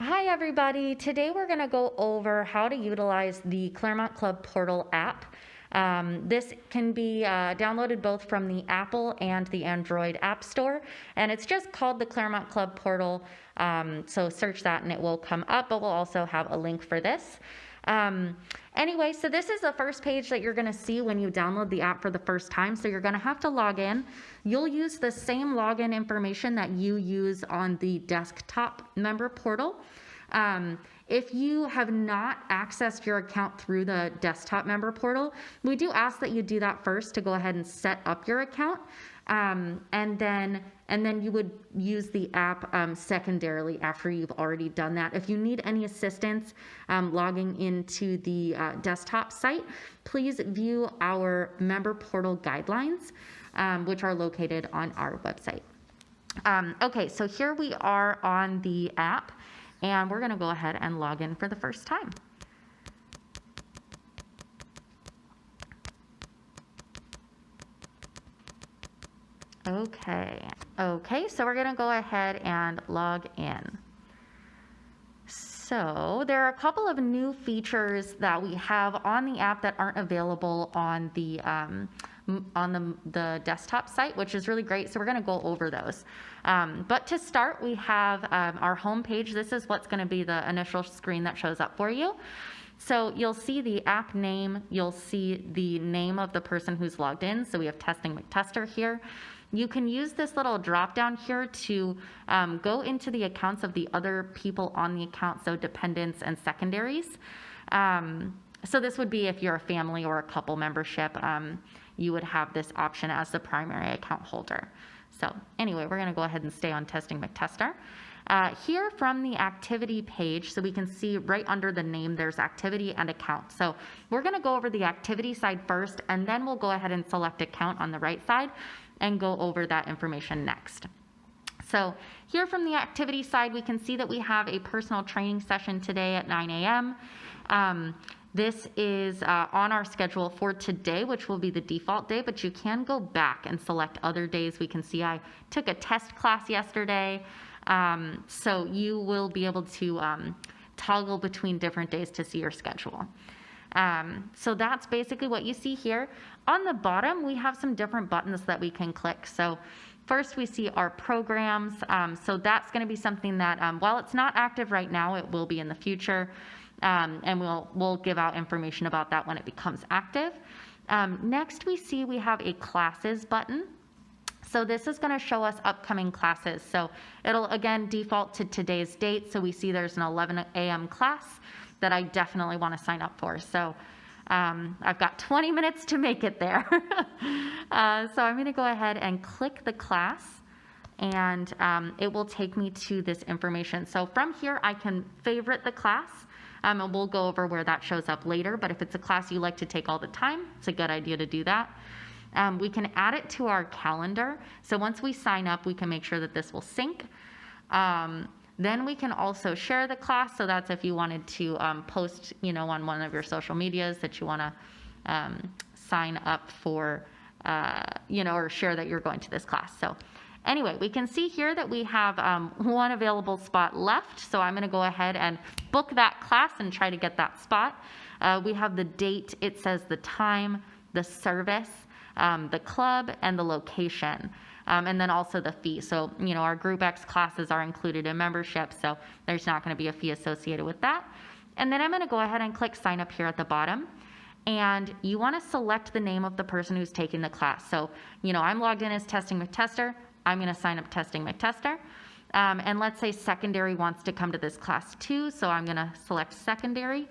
Hi everybody, today we're going to go over how to utilize the Claremont Club Portal app. This can be downloaded both from the Apple and the Android App Store, and it's just called the Claremont Club Portal, so search that and it will come up, but we'll also have a link for this. Anyway, so this is the first page that you're going to see when you download the app for the first time. So you're going to have to log in. You'll use the same login information that you use on the desktop member portal. If you have not accessed your account through the desktop member portal, we do ask that you do that first to go ahead and set up your account. And then you would use the app secondarily after you've already done that. If you need any assistance logging into the desktop site, please view our member portal guidelines, which are located on our website. Okay, so here we are on the app, and we're going to go ahead and log in for the first time. Okay, so we're going to go ahead and log in. So there are a couple of new features that we have on the app that aren't available on the desktop site, which is really great. So we're going to go over those. But to start, we have our home page. This is what's going to be the initial screen that shows up for you. So you'll see the app name. You'll see the name of the person who's logged in. So we have Testing McTester here. You can use this little drop down here to go into the accounts of the other people on the account, so dependents and secondaries. So this would be if you're a family or a couple membership, you would have this option as the primary account holder. So anyway, we're going to go ahead and stay on Testing McTester. Here from the activity page, so we can see right under the name, there's activity and account. So we're going to go over the activity side first, and then we'll go ahead and select account on the right side and go over that information next. So here from the activity side, we can see that we have a personal training session today at 9 a.m. This is on our schedule for today, which will be the default day, but you can go back and select other days. We can see I took a test class yesterday, so you will be able to toggle between different days to see your schedule. So that's basically what you see here. On the bottom, we have some different buttons that we can click. So first we see our programs. So that's going to be something that while it's not active right now, it will be in the future. And we'll give out information about that when it becomes active. Next we see we have a classes button. So this is going to show us upcoming classes. So it'll again default to today's date. So we see there's an 11 a.m. class that I definitely want to sign up for. So I've got 20 minutes to make it there. So I'm going to go ahead and click the class, and it will take me to this information. So from here, I can favorite the class, and we'll go over where that shows up later. But if it's a class you like to take all the time, it's a good idea to do that. We can add it to our calendar. So once we sign up, we can make sure that this will sync. Then we can also share the class. So that's if you wanted to post, on one of your social medias that you want to sign up for, or share that you're going to this class. So anyway, we can see here that we have one available spot left. So I'm going to go ahead and book that class and try to get that spot. We have the date. It says the time, the service, the club, and the location. And then also the fee. So, our Group X classes are included in membership, so there's not going to be a fee associated with that. And then I'm going to go ahead and click sign up here at the bottom. And you want to select the name of the person who's taking the class. So, I'm logged in as Testing McTester. I'm going to sign up Testing McTester. And let's say secondary wants to come to this class too. So I'm going to select secondary,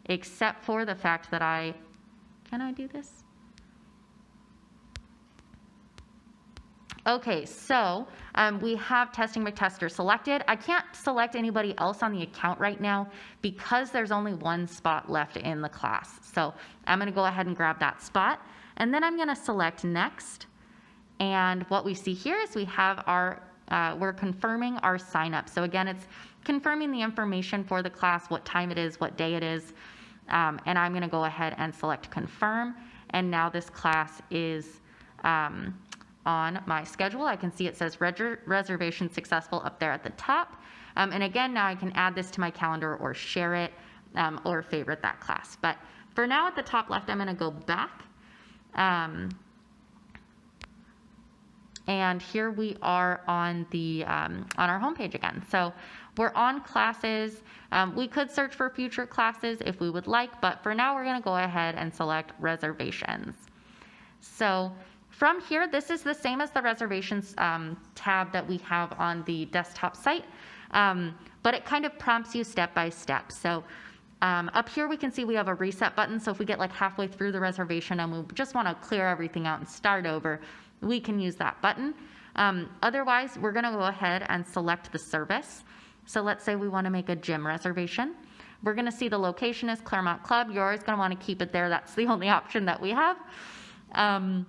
except for the fact that can I do this? Okay, so we have Testing McTester selected. I can't select anybody else on the account right now because there's only one spot left in the class. So I'm going to go ahead and grab that spot, and then I'm going to select next. And what we see here is we have we're confirming our sign up. So again, it's confirming the information for the class, what time it is, what day it is. And I'm going to go ahead and select confirm. And now this class is on my schedule. I can see it says reservation successful up there at the top. And again, now I can add this to my calendar or share it or favorite that class. But for now, at the top left, I'm going to go back. And here we are on our homepage again. So we're on classes. We could search for future classes if we would like, but for now we're going to go ahead and select reservations. So from here, this is the same as the reservations tab that we have on the desktop site, but it kind of prompts you step by step. So up here we can see we have a reset button. So if we get like halfway through the reservation and we just want to clear everything out and start over, we can use that button. Otherwise, we're going to go ahead and select the service. So let's say we want to make a gym reservation. We're going to see the location is Claremont Club. You're always going to want to keep it there. That's the only option that we have. And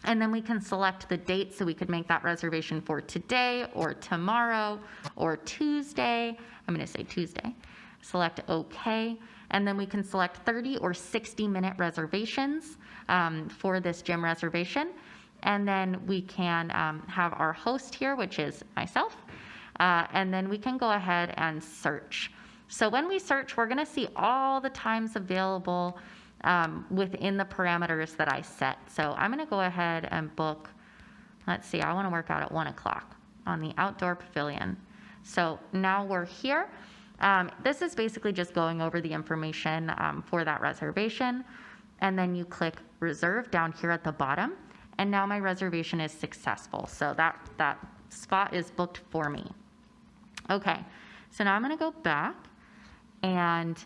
then we can select the date, so we could make that reservation for today or tomorrow or Tuesday. I'm going to say Tuesday. Select OK. And then we can select 30 or 60-minute reservations for this gym reservation. And then we can have our host here, which is myself. And then we can go ahead and search. So when we search, we're going to see all the times available within the parameters that I set. So I'm going to go ahead and book, let's see, I want to work out at 1 o'clock on the outdoor pavilion. So now we're here. This is basically just going over the information for that reservation. And then you click reserve down here at the bottom. And now my reservation is successful. So that spot is booked for me. Okay, so now I'm going to go back and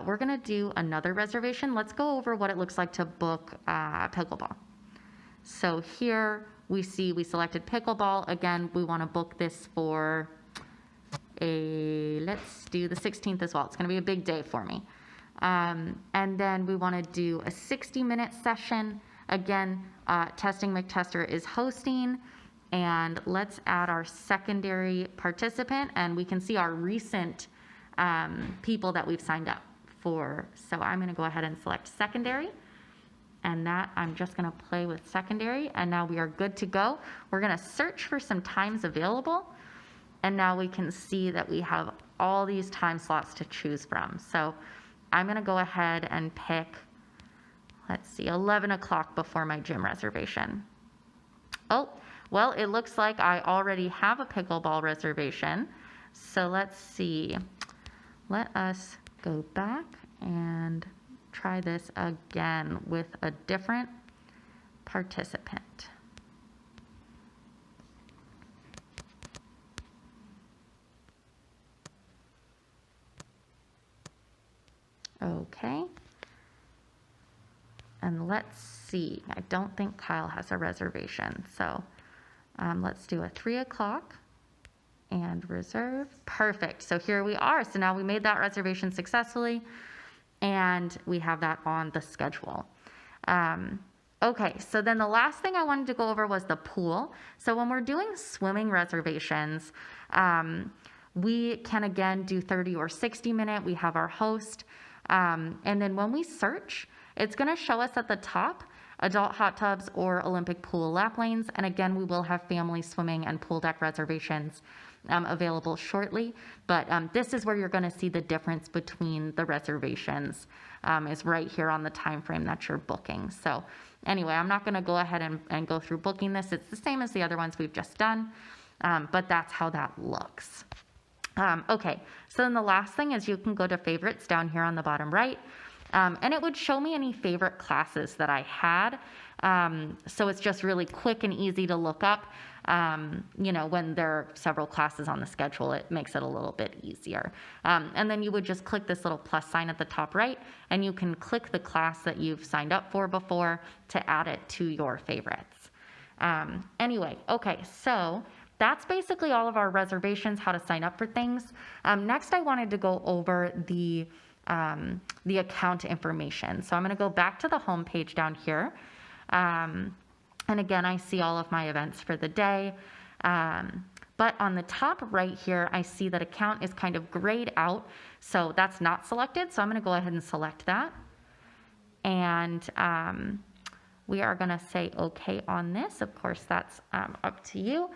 we're going to do another reservation. Let's go over what it looks like to book pickleball. So here we see we selected pickleball. Again, we want to book this for let's do the 16th as well. It's going to be a big day for me. And then we want to do a 60-minute session. Again, Testing McTester is hosting, and let's add our secondary participant, and we can see our recent people that we've signed up for. So I'm going to go ahead and select secondary, and that I'm just going to play with secondary, and now we are good to go. We're going to search for some times available, and now we can see that we have all these time slots to choose from. So I'm going to go ahead and pick, let's see, 11 o'clock before my gym reservation. Oh, well, it looks like I already have a pickleball reservation. So let's see. Let us go back and try this again with a different participant. Okay. And let's see, I don't think Kyle has a reservation. So let's do a 3 o'clock and reserve. Perfect. So here we are. So now we made that reservation successfully and we have that on the schedule. Okay, so then the last thing I wanted to go over was the pool. So when we're doing swimming reservations, we can again do 30 or 60 minute. We have our host. And then when we search, it's going to show us at the top adult hot tubs or Olympic pool lap lanes. And again, we will have family swimming and pool deck reservations available shortly. But this is where you're going to see the difference between the reservations is right here on the time frame that you're booking. So anyway, I'm not going to go ahead and go through booking this. It's the same as the other ones we've just done, but that's how that looks. Okay, so then the last thing is you can go to favorites down here on the bottom right. And it would show me any favorite classes that I had. So it's just really quick and easy to look up. You know, when there are several classes on the schedule, it makes it a little bit easier. And then you would just click this little plus sign at the top right, and you can click the class that you've signed up for before to add it to your favorites. Anyway, okay, so that's basically all of our reservations, how to sign up for things. Next, I wanted to go over the account information. So I'm going to go back to the home page down here. And again, I see all of my events for the day. But on the top right here, I see that account is kind of grayed out. So that's not selected. So I'm going to go ahead and select that. And we are going to say OK on this. Of course, that's up to you.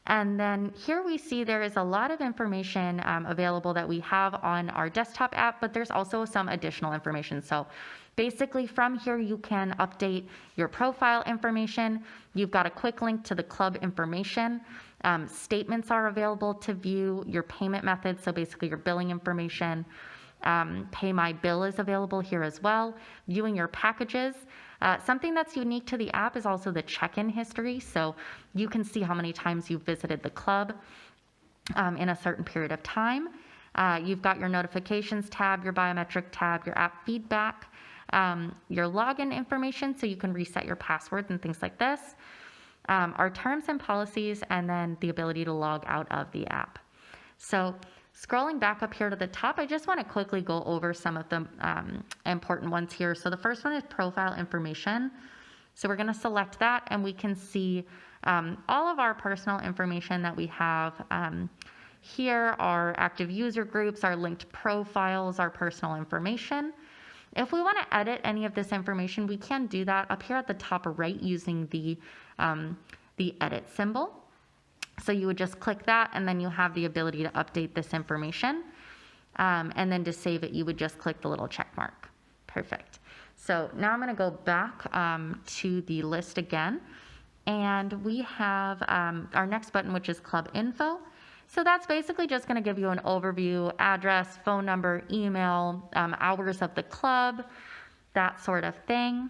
And then here we see there is a lot of information available that we have on our desktop app, but there's also some additional information. So basically from here, you can update your profile information. You've got a quick link to the club information. Statements are available to view, your payment methods, so basically your billing information. Pay My Bill is available here as well. Viewing your packages. Something that's unique to the app is also the check-in history. So you can see how many times you've visited the club in a certain period of time. You've got your notifications tab, your biometric tab, your app feedback, your login information, so you can reset your passwords and things like this. Our terms and policies, and then the ability to log out of the app. So scrolling back up here to the top, I just want to quickly go over some of the important ones here. So the first one is profile information. So we're going to select that, and we can see all of our personal information that we have here, our active user groups, our linked profiles, our personal information. If we want to edit any of this information, we can do that up here at the top right using the edit symbol. So you would just click that, and then you have the ability to update this information. And then to save it, you would just click the little check mark. Perfect. So now I'm going to go back to the list again. And we have our next button, which is Club Info. So that's basically just going to give you an overview, address, phone number, email, hours of the club, that sort of thing.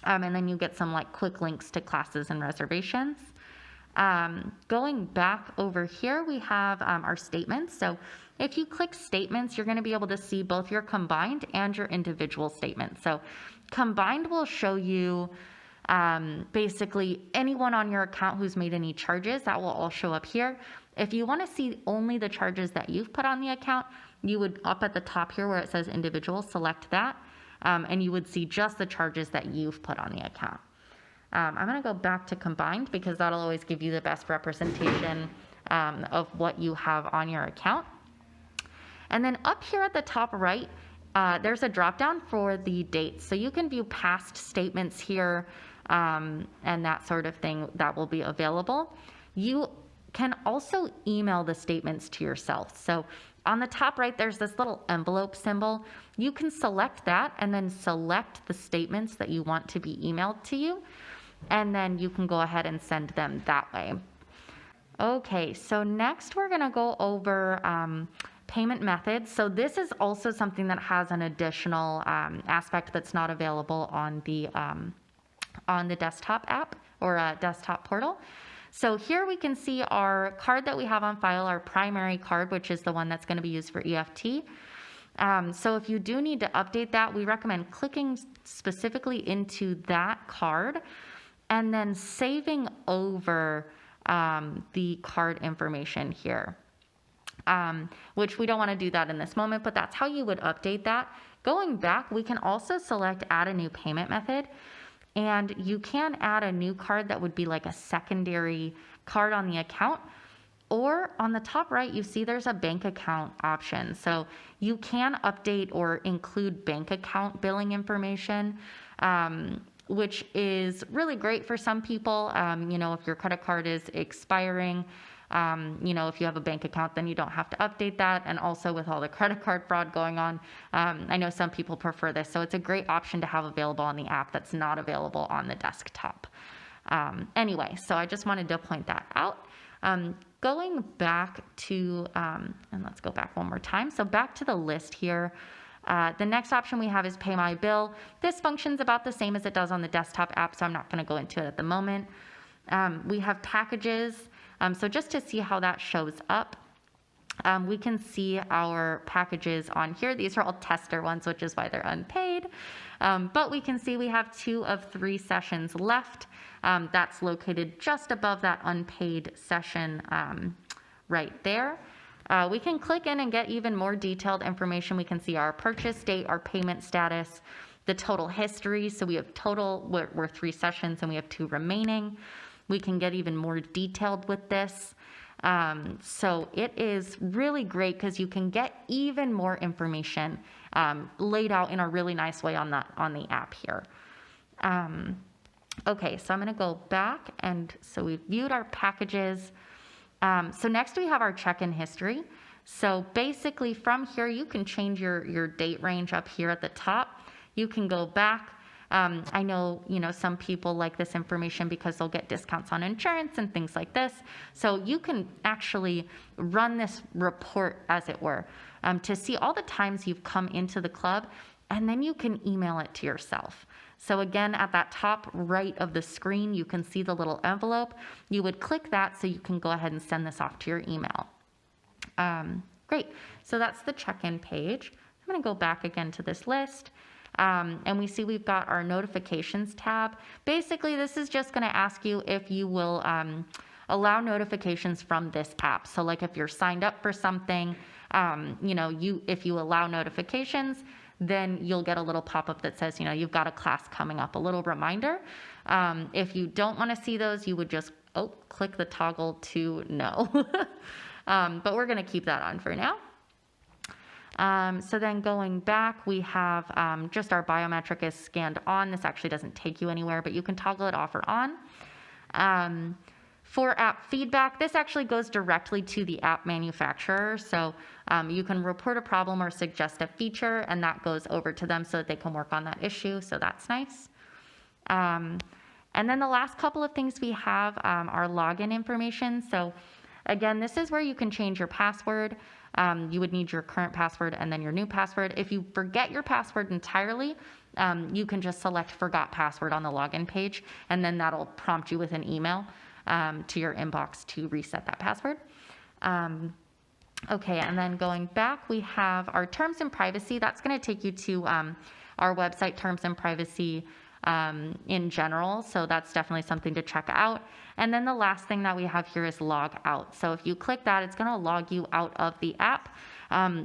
And then you get some like quick links to classes and reservations. Going back over here, we have our statements. So if you click statements, you're going to be able to see both your combined and your individual statements. So combined will show you basically anyone on your account who's made any charges. That will all show up here. If you want to see only the charges that you've put on the account, you would up at the top here where it says individual, select that, and you would see just the charges that you've put on the account. I'm going to go back to combined because that'll always give you the best representation of what you have on your account. And then up here at the top right, there's a drop down for the dates. So you can view past statements here and that sort of thing that will be available. You can also email the statements to yourself. So on the top right, there's this little envelope symbol. You can select that and then select the statements that you want to be emailed to you. And then you can go ahead and send them that way. Okay, so next we're going to go over payment methods. So this is also something that has an additional aspect that's not available on the desktop app or desktop portal. So here we can see our card that we have on file, our primary card, which is the one that's going to be used for EFT. So if you do need to update that, we recommend clicking specifically into that card and then saving over the card information here, which we don't want to do that in this moment, but that's how you would update that. Going back, we can also select add a new payment method, and you can add a new card that would be like a secondary card on the account. Or on the top right, you see there's a bank account option. So you can update or include bank account billing information, which is really great for some people. If your credit card is expiring, if you have a bank account, then you don't have to update that. And also with all the credit card fraud going on, I know some people prefer this. So it's a great option to have available on the app that's not available on the desktop. Anyway, so I just wanted to point that out. Going back to, and let's go back one more time. So back to the list here. The next option we have is Pay My Bill. This functions about the same as it does on the desktop app, so I'm not going to go into it at the moment. We have packages. So just to see how that shows up, we can see our packages on here. These are all tester ones, which is why they're unpaid. But we can see we have 2 of 3 sessions left. That's located just above that unpaid session right there. We can click in and get even more detailed information. We can see our purchase date, our payment status, the total history. So we have total, we're 3 sessions and we have 2 remaining. We can get even more detailed with this. So it is really great because you can get even more information laid out in a really nice way on the app here. Okay, so I'm going to go back, and so we've viewed our packages. So next we have our check-in history. So basically from here, you can change your date range up here at the top. You can go back. I know, some people like this information because they'll get discounts on insurance and things like this. So you can actually run this report, as it were, to see all the times you've come into the club, and then you can email it to yourself. So again, at that top right of the screen, you can see the little envelope. You would click that so you can go ahead and send this off to your email. Great. So that's the check-in page. I'm going to go back again to this list. And we see we've got our notifications tab. Basically, this is just going to ask you if you will allow notifications from this app. So like if you're signed up for something, if you allow notifications, then you'll get a little pop-up that says, you've got a class coming up, a little reminder. If you don't want to see those, you would just click the toggle to no. But we're going to keep that on for now. So then going back, we have just our biometric is scanned on. This actually doesn't take you anywhere, but you can toggle it off or on. For app feedback, this actually goes directly to the app manufacturer. So you can report a problem or suggest a feature, and that goes over to them so that they can work on that issue. So that's nice. And then the last couple of things we have are login information. So again, this is where you can change your password. You would need your current password and then your new password. If you forget your password entirely, you can just select forgot password on the login page, and then that'll prompt you with an email to your inbox to reset that password. Okay, and then going back, we have our terms and privacy. That's going to take you to our website, terms and privacy in general. So that's definitely something to check out. And then the last thing that we have here is log out. So if you click that, it's going to log you out of the app.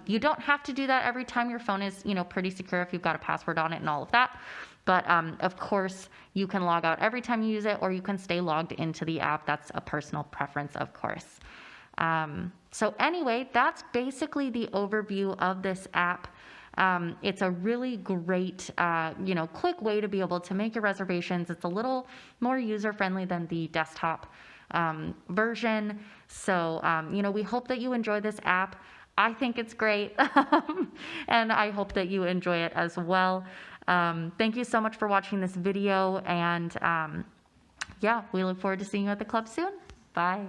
You don't have to do that every time. Your phone is, pretty secure if you've got a password on it and all of that. But of course, you can log out every time you use it, or you can stay logged into the app. That's a personal preference, of course. So anyway, that's basically the overview of this app. It's a really great, quick way to be able to make your reservations. It's a little more user-friendly than the desktop version. So, we hope that you enjoy this app. I think it's great, and I hope that you enjoy it as well. Thank you so much for watching this video, and we look forward to seeing you at the club soon. Bye.